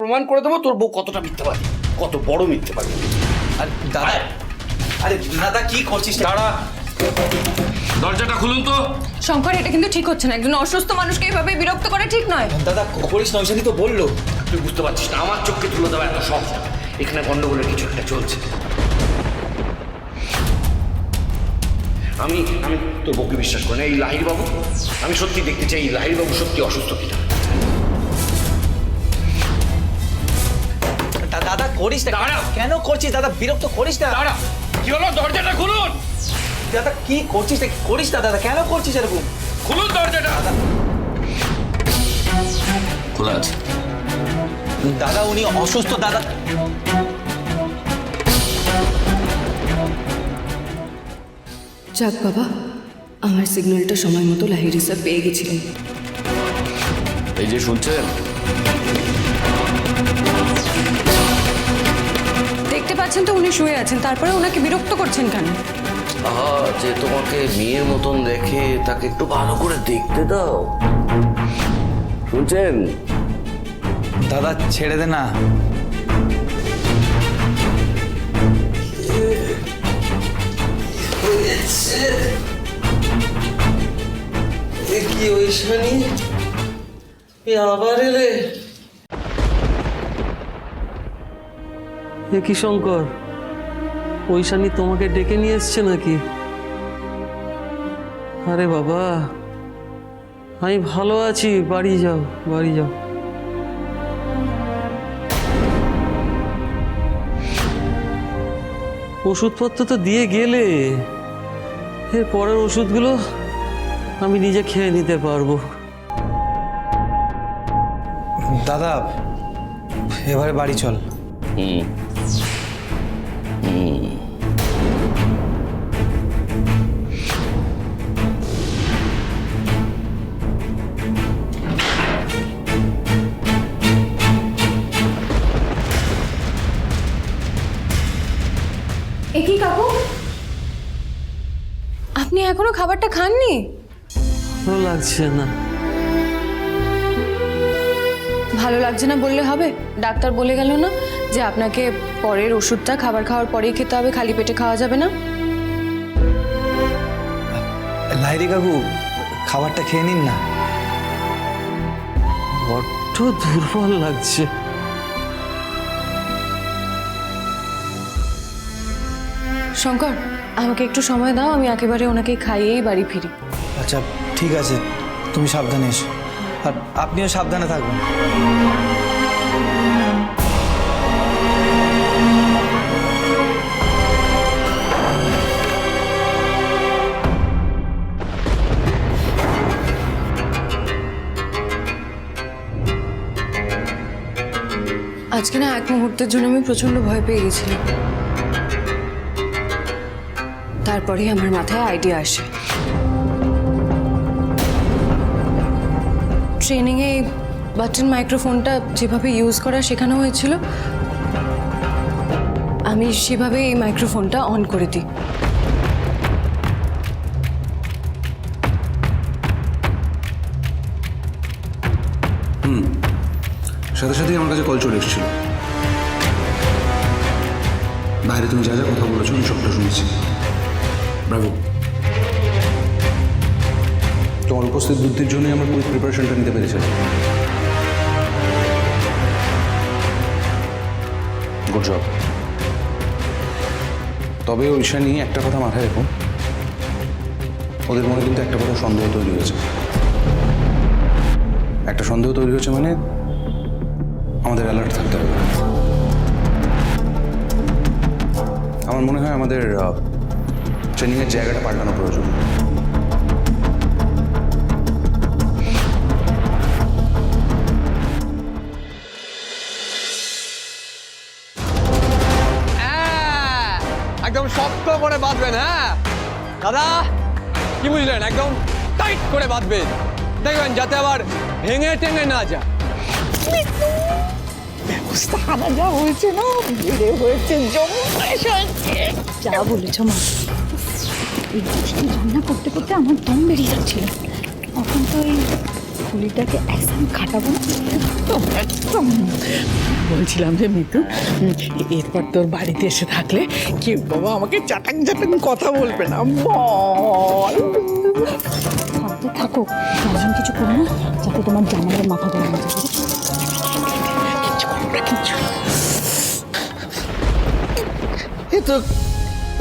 প্রমাণ করে দেবো তোর বউ কতটা মিথ্যাবাদী, কত বড় মিথ্যাবাদী। আরে দাদা, আরে দাদা কি করছিস? দাঁড়া, দরজাটা খুলুন তো। শঙ্কর, এটা কিন্তু ঠিক হচ্ছে না। একজন অসুস্থ মানুষকে এইভাবে বিরক্ত করা ঠিক নয়। দাদা করিস না, ঐশানি তো বললো। তুই বুঝতে পারছিস না, আমার চোখকে তুলে দেওয়া এত সহজ না। এখানে গন্ডগোলের কিছু একটা চলছে। আমি আমি তোর বউকে বিশ্বাস করি না। এই লাহিড়ী বাবু, আমি সত্যি দেখতে চাই এই লাহিড়ী বাবু সত্যি অসুস্থ কিনা। দাদা করিস না। দাঁড়া। কেন করছিস দাদা? বিরক্ত করিস না। দাঁড়া, কি হলো? দরজাটা খুলুন। দাদা কি করছিস? করিস না দাদা, কেন করছিস এরকম? খুলুন দরজাটা। খোলা আছে। দাদা উনি অসুস্থ দাদা। যাক বাবা, আমার সিগন্যালটা সময় মতো লাহিড়ী স্যার পেয়ে গেছিলেন। এই যে শুনছেন, দেখতে পাচ্ছেন তো উনি শুয়ে আছেন, তারপরে ওনাকে বিরক্ত করছেন কেন? যে তোমাকে মেয়ের মতন দেখে তাকে একটু ভালো করে দেখতে দাও। শুনছেন? দাদা ছেড়ে দে না। কি ঐশানি, আবার এলে? এ কি শঙ্কর, ঐশানি তোমাকে ডেকে নিয়ে এসছে নাকি? আরে বাবা, আমি ভালো আছি, বাড়ি যাও, বাড়ি যাও। ওষুধপত্র তো দিয়ে গেলে, এর পরের ওষুধগুলো আমি নিজে খেয়ে নিতে পারবো। দাদা এবারে বাড়ি চল। এ কি কাকু, আপনি এখনো খাবারটা খাননি? ভালো লাগছে না। ভালো লাগছে না বললে হবে? ডাক্তার বলে গেল না যে আপনাকে পরের ওষুধটা খাবার খাওয়ার পরেই খেতে হবে, খালি পেটে খাওয়া যাবে না? লাহিড়ী কাকু খাবারটা খেয়ে নিন না। বড্ড দুর্বল লাগছে। শঙ্কর, আমাকে একটু সময় দাও, আমি একেবারে ওনাকে খাইয়েই বাড়ি ফিরি। আচ্ছা ঠিক আছে, তুমি সাবধানে এসো, আর আপনিও সাবধানে থাকবেন। আজকে না এক মুহূর্তের জন্য আমি প্রচন্ড ভয় পেয়ে গেছিলাম। তারপরে আমার মাথায় আইডিয়া আসে। ট্রেনিংয়ে বাটন মাইক্রোফোনটা যেভাবে ইউজ করা শেখানো হয়েছিল, আমি সেভাবে এই মাইক্রোফোনটা অন করে দিই। সাথে সাথেই আমার কাছে কল চলে এসেছিল। বাইরে তুমি যা যা কথা বলেছো আমি সবটা শুনেছি। ব্রাভো, তোমার উপস্থিত বুদ্ধির জন্যই আমার পুরো প্রিপারেশনটা নিতে পেরেছিলাম। Good job. তবে ঐশানি একটা কথা মাথায় রেখো, ওদের মনে কিন্তু একটা কথা সন্দেহ তৈরি হয়েছে। একটা সন্দেহ তৈরি হয়েছে মানে আমাদের অ্যালার্ট থাকতে হবে। আমার মনে হয় আমাদের ট্রেনিংয়ের জায়গাটা পাল্টানো প্রয়োজন। একদম শক্ত করে বাঁধবেন। হ্যাঁ দাদা, কি বুঝলেন? একদম টাইট করে বাঁধবেন, দেখবেন যাতে আবার ভেঙে টেঙে না যায়। ব্যবস্থা যা হয়েছে না, বেড়ে হয়েছে, যা বলেছ মা। এই রান্না করতে করতে আমার দম বেরিয়ে যাচ্ছিল। তখন তো এই ফুলিটাকে একদম খাটাবো না, একদম একদম। বলছিলাম যে মিতু, এরপর তোর বাড়িতে এসে থাকলে কেউ বাবা আমাকে চাটাং চাটাং কথা বলবে না, বল। থাকতে থাকো, এমন কিছু করো না যাতে তোমার জামাইয়ের মাথা গরম হয়ে যাবে। কিচ্ছু করবো না, কিচ্ছু।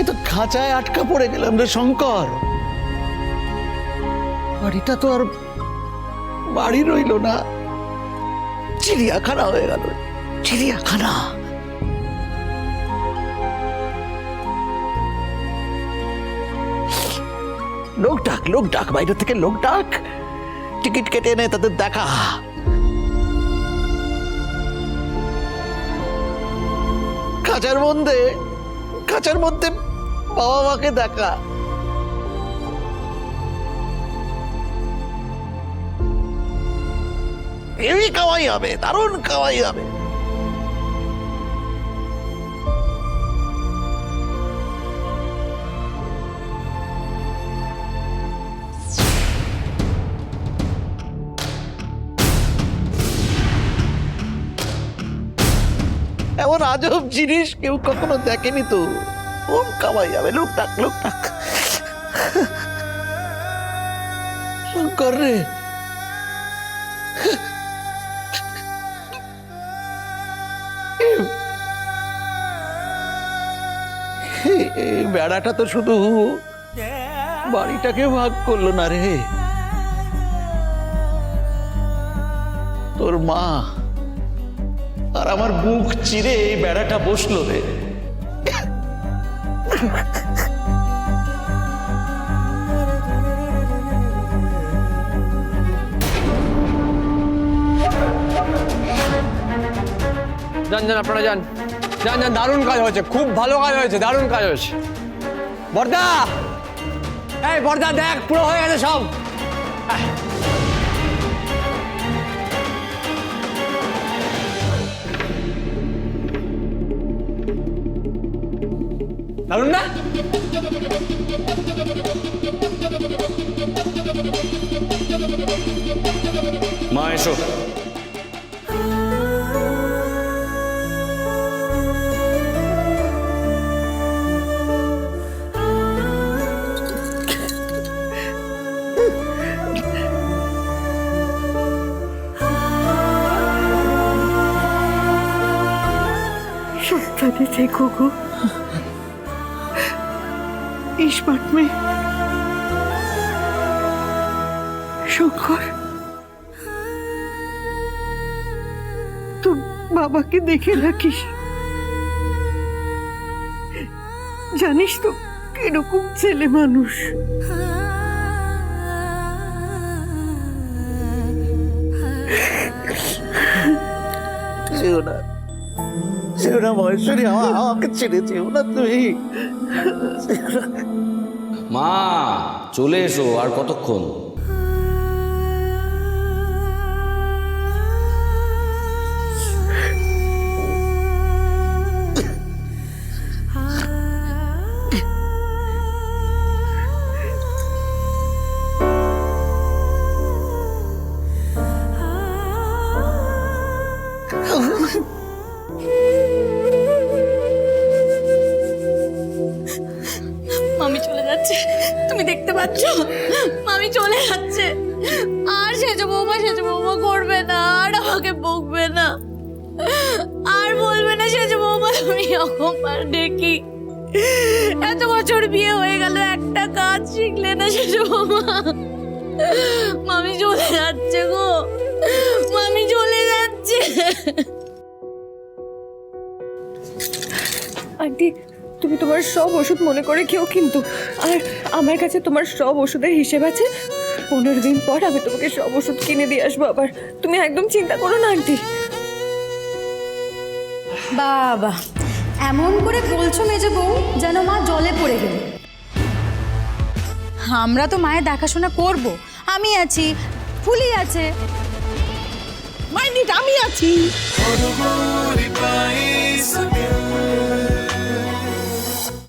এ তো খাঁচায় আটকা পড়ে গেলাম রে শঙ্কর। বাড়িটা তো আর বাড়ি রইল না, চিড়িয়াখানা হয়ে গেল, চিড়িয়াখানা। লোক ডাক বাইরে থেকে লোক ডাক, টিকিট কেটে এনে তাদের দেখা। খাঁচার মধ্যে বাবা মাকে দেখা। এই কামাই হবে, দারুণ কামাই হবে। এমন আজব জিনিস কেউ কখনো দেখেনি তো। ওম কামাই যাবে, লোক ডাক। শঙ্কর রে, এই বেড়াটা তো শুধু বাড়িটাকে ভাগ করলো না রে, তোর মা আর আমার বুক চিরে এই বেড়াটা বসলো রে। যান আপনারা যান, দারুণ কাজ হয়েছে, খুব ভালো কাজ হয়েছে, দারুণ কাজ হয়েছে। বর্দা, এই বর্দা দেখ, পুরো হয়ে গেছে সব। দারুণ না? মা এসো। সাবধানে থেকো গো, ইস্পাত মেয়ে। শঙ্কর, তোর বাবাকে দেখে রাখিস, জানিস তো কিরকম ছেলে মানুষ। যেও না মহেশ্বরী, আমাকে ছেড়ে যেও না তুমি। মা চলে এসো, আর কতক্ষণ? মামি চলে যাচ্ছে, তুমি দেখতে পাচ্ছ? মামি চলে যাচ্ছে। আর সেজো বৌমা করবে না, আর আমাকে বকবে না, আর বলবে না সেজো বৌমা তুমি অকম্পার ডেকি। এত বছর বিয়ে হয়ে গেল, একটা কাজ শিখলে না সেজো বৌমা। মামি চলে যাচ্ছে গো, মামি চলে যাচ্ছে। আন্টি, তুমি তোমার সব ওষুধ মনে করে খেও কিন্তু, আর আমার কাছে তোমার সব ওষুধের হিসেব আছে। 15 দিন পর আমি তোমাকে সব ওষুধ কিনে দিয়ে আসবো আবার, তুমি একদম চিন্তা করো না আন্টি। বাবা, এমন করে বলছো মেজো বউ যেন মা জলে পড়ে গেল। আমরা তো মায়ের দেখাশোনা করব, আমি আছি, ফুলি আছে, মাইনিট আমি আছি।